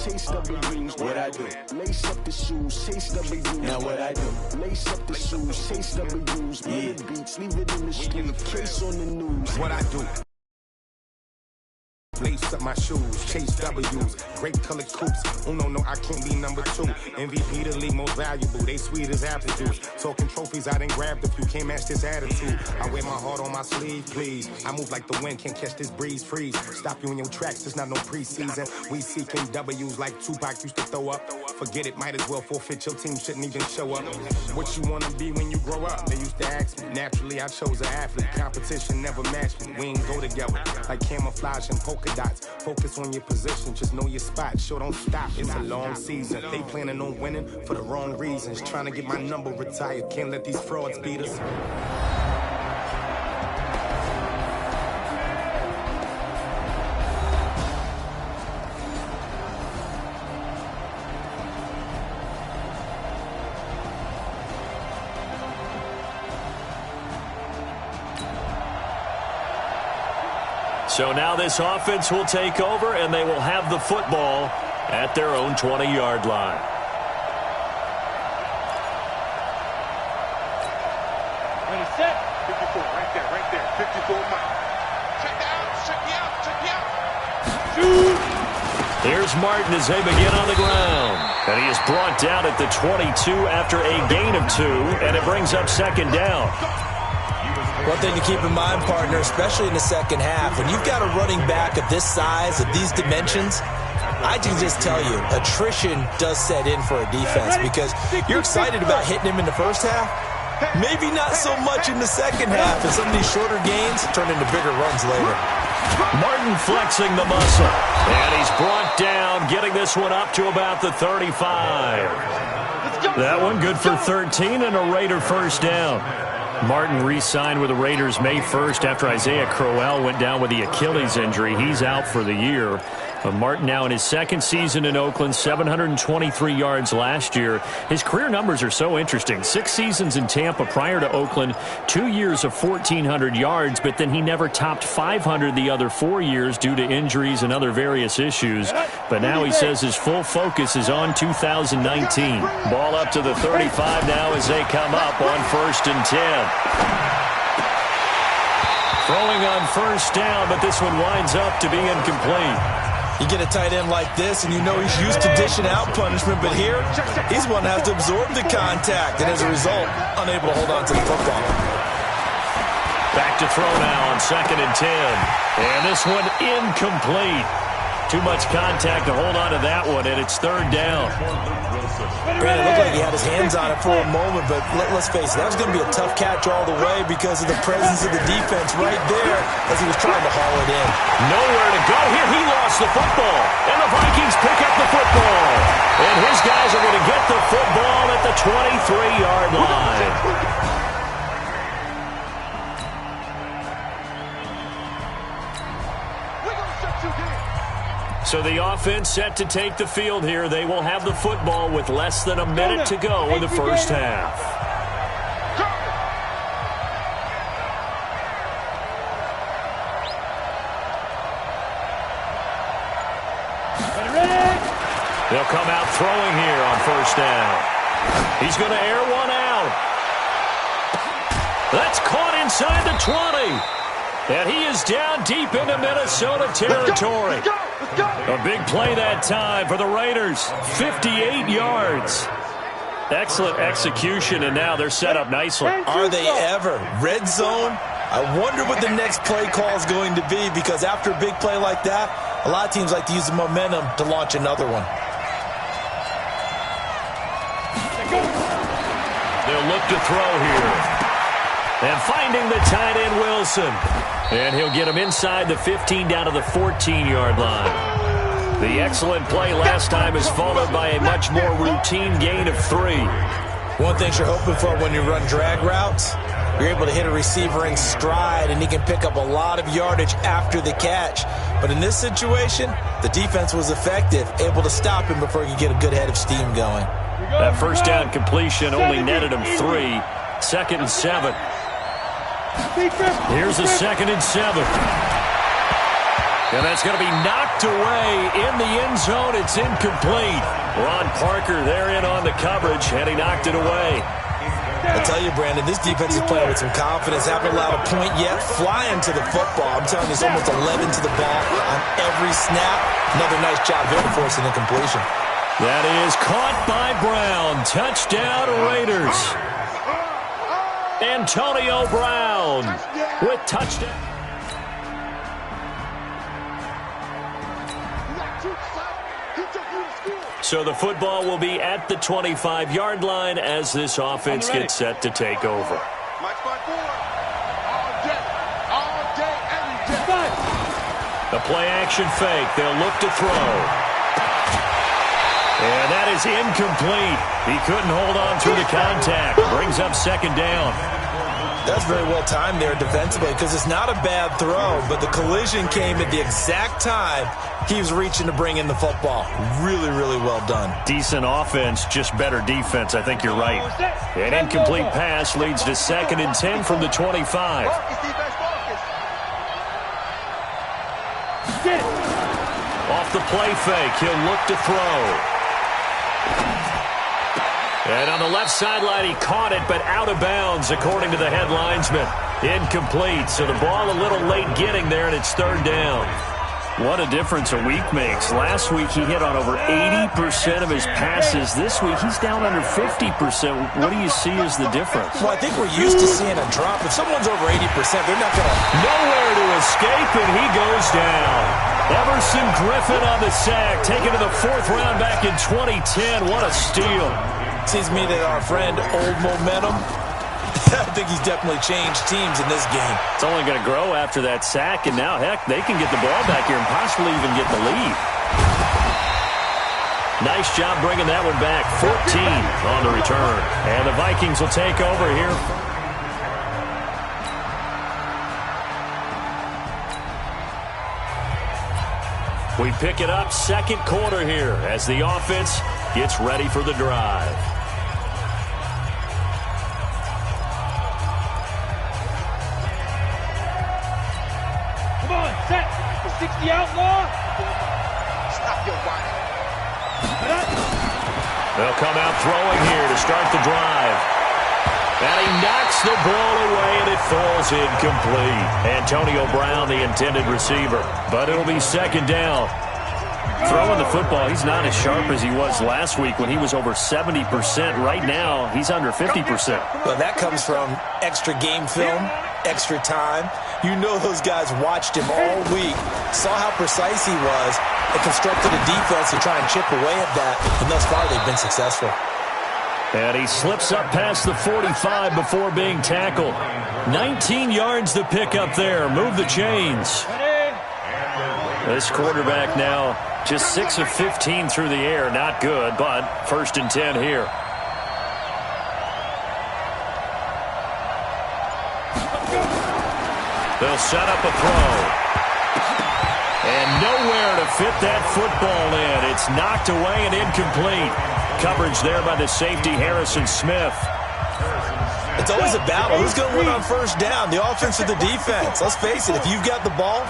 chase W's. What I do? Lace up the shoes, chase W's. Now what I do? Lace up the shoes, chase W's. Yeah. Beats, leave it in the street, case on the news. What I do? Lace up my shoes, chase W's, great colored coupes. Oh no, I can't be number 2. MVP the league most valuable, they sweet as apple juice. Talking trophies, I done grabbed a few, can't match this attitude. I wear my heart on my sleeve, please. I move like the wind, can't catch this breeze, freeze. Stop you in your tracks, it's not no preseason. We seeking W's like Tupac used to throw up. Forget it, might as well forfeit, your team shouldn't even show up. What you wanna be when you grow up? They used to ask me. Naturally, I chose an athlete, competition never matched me. We ain't go together, like camouflage and polka dots. Focus on your position, just know your spot. Sure, don't stop, it's a long season. They planning on winning for the wrong reasons. Trying to get my number retired, can't let these frauds beat us. So now this offense will take over, and they will have the football at their own 20-yard line. Ready, set. 54, right there. 54, Mike. Check me out. Shoot. Here's Martin as they begin on the ground. And he is brought down at the 22 after a gain of 2, and it brings up second down. One thing to keep in mind, partner, especially in the second half, when you've got a running back of this size, of these dimensions, I can just tell you, attrition does set in for a defense because you're excited about hitting him in the first half, maybe not so much in the second half, and some of these shorter gains turn into bigger runs later. Martin flexing the muscle, and he's brought down, getting this one up to about the 35. That one good for 13 and a Raider first down. Martin re-signed with the Raiders May 1st after Isaiah Crowell went down with the Achilles injury. He's out for the year. Martin now in his second season in Oakland, 723 yards last year. His career numbers are so interesting. 6 seasons in Tampa prior to Oakland, 2 years of 1,400 yards, but then he never topped 500 the other 4 years due to injuries and other various issues. But now he says his full focus is on 2019. Ball up to the 35 now as they come up on 1st and 10. Throwing on first down, but this one winds up to be incomplete. You get a tight end like this, and you know he's used to dishing out punishment, but here, he's one that has to absorb the contact, and as a result, unable to hold on to the football. Back to throw now on 2nd and 10. And this one incomplete. Too much contact to hold on to that one, and it's 3rd down. Brandon, it looked like he had his hands on it for a moment, but let's face it, that was going to be a tough catch all the way because of the presence of the defense right there as he was trying to haul it in. Nowhere to go here. He lost the football, and the Vikings pick up the football. And his guys are going to get the football at the 23-yard line. So the offense set to take the field here. They will have the football with less than a minute to go in the first half. They'll come out throwing here on first down. He's going to air one out. That's caught inside the 20. And he is down deep into Minnesota territory. A big play that time for the Raiders. 58 yards. Excellent execution, and now they're set up nicely. Are they ever? Red zone? I wonder what the next play call is going to be because after a big play like that, a lot of teams like to use the momentum to launch another one. They'll look to throw here. And finding the tight end, Wilson. And he'll get him inside the 15 down to the 14-yard line. The excellent play last time is followed by a much more routine gain of 3. One thing you're hoping for when you run drag routes, you're able to hit a receiver in stride, and he can pick up a lot of yardage after the catch. But in this situation, the defense was effective, able to stop him before he could get a good head of steam going. That first down completion only netted him 3. 2nd and 7. Here's a 2nd and 7. And that's going to be knocked knocked away in the end zone. It's incomplete. Ron Parker there in on the coverage, and he knocked it away. I tell you, Brandon, this defense is playing with some confidence. Haven't allowed a point yet. Flying to the football. I'm telling you, it's almost 11 to the ball on every snap. Another nice job there to force an incompletion. That is caught by Brown. Touchdown, Raiders. Antonio Brown with touchdown. So the football will be at the 25-yard line as this offense gets set to take over. The play-action fake. They'll look to throw. And that is incomplete. He couldn't hold on through the contact. Brings up second down. That's very well timed there defensively because it's not a bad throw, but the collision came at the exact time he was reaching to bring in the football. Really, really well done. Decent offense, just better defense. I think you're right. An incomplete pass leads to 2nd and 10 from the 25. Off the play fake, he'll look to throw. And on the left sideline, he caught it, but out of bounds, according to the head linesman. Incomplete, so the ball a little late getting there, and it's 3rd down. What a difference a week makes. Last week, he hit on over 80% of his passes. This week, he's down under 50%. What do you see as the difference? Well, I think we're used to seeing a drop. If someone's over 80%, they're not going to... Nowhere to escape, and he goes down. Everson Griffin on the sack, taken to the 4th round back in 2010. What a steal. Seems to me that our friend, Old Momentum, I think he's definitely changed teams in this game. It's only going to grow after that sack, and now, heck, they can get the ball back here and possibly even get the lead. Nice job bringing that one back. 14 on the return. And the Vikings will take over here. We pick it up 2nd quarter here as the offense gets ready for the drive. Come on, set. 60 outlaw. Stop your whining. They'll come out throwing here to start the drive. And he knocks the ball away, and it falls incomplete. Antonio Brown, the intended receiver. But it'll be 2nd down. Throwing the football, he's not as sharp as he was last week when he was over 70%. Right now, he's under 50%. Well, that comes from extra game film, extra time. You know those guys watched him all week, saw how precise he was, and constructed a defense to try and chip away at that. And thus far, they've been successful. And he slips up past the 45 before being tackled. 19 yards to pick up there. Move the chains. This quarterback now just 6 of 15 through the air. Not good, but 1st and 10 here. They'll set up a throw. And nowhere to fit that football in. It's knocked away and incomplete. Coverage there by the safety, Harrison Smith. It's always a battle. Who's going to win on 1st down, the offense or the defense? Let's face it, if you've got the ball,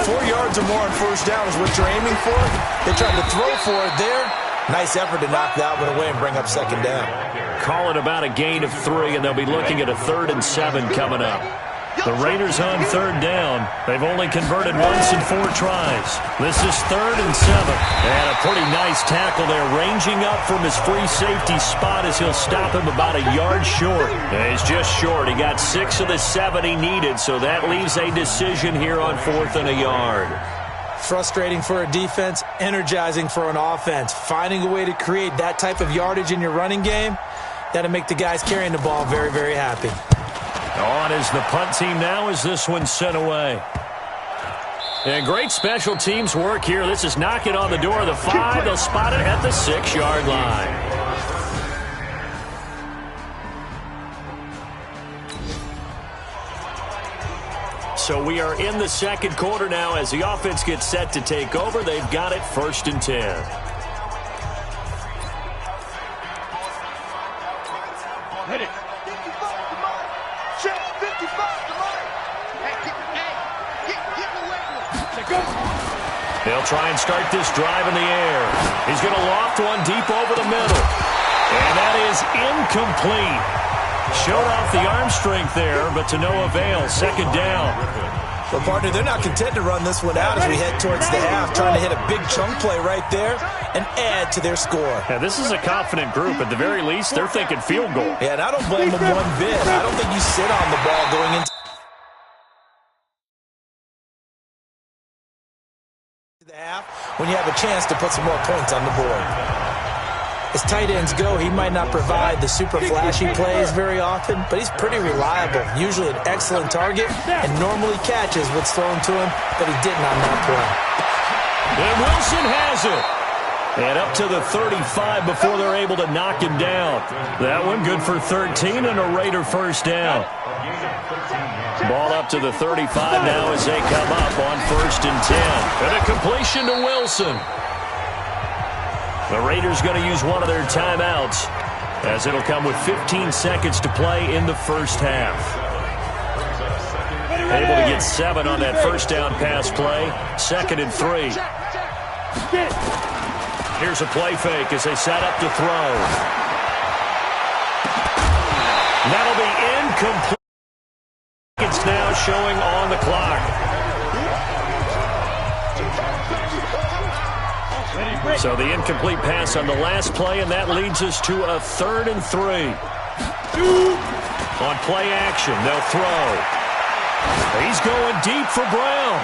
4 yards or more on 1st down is what you're aiming for. They tried to throw for it there. Nice effort to knock that one away and bring up 2nd down. Call it about a gain of 3, and they'll be looking at a 3rd and 7 coming up. The Raiders on 3rd down. They've only converted once in 4 tries. This is 3rd and 7. And a pretty nice tackle there, ranging up from his free safety spot as he'll stop him about a yard short. And he's just short. He got 6 of the 7 he needed, so that leaves a decision here on 4th and a yard. Frustrating for a defense, energizing for an offense. Finding a way to create that type of yardage in your running game, that'll make the guys carrying the ball very, very happy. On is the punt team now as this one's sent away. And great special teams work here. This is knocking on the door of the 5. They'll spot it at the 6-yard line. So we are in the 2nd quarter now as the offense gets set to take over. They've got it 1st and 10. Hit it. They'll They'll try and start this drive in the air. He's going to loft one deep over the middle. And that is incomplete. Showed off the arm strength there, but to no avail. Second down. Well, partner, they're not content to run this one out as we head towards the half, trying to hit a big chunk play right there and add to their score. Yeah, this is a confident group. At the very least, they're thinking field goal. Yeah, and I don't blame them one bit. I don't think you sit on the ball going into the half when you have a chance to put some more points on the board. As tight ends go, he might not provide the super flashy plays very often, but he's pretty reliable, usually an excellent target, and normally catches what's thrown to him, but he didn't on that play. And Wilson has it. And up to the 35 before they're able to knock him down. That one good for 13 and a Raider first down. Ball up to the 35 now as they come up on 1st and 10. And a completion to Wilson. The Raiders going to use one of their timeouts as it'll come with 15 seconds to play in the first half. Able to get 7 on that first down pass play. 2nd and 3. Here's a play fake as they set up to throw. That'll be incomplete. It's now showing on the clock. So the incomplete pass on the last play, and that leads us to a 3rd and 3. On play action, they'll throw. He's going deep for Brown.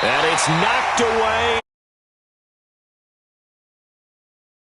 And it's knocked away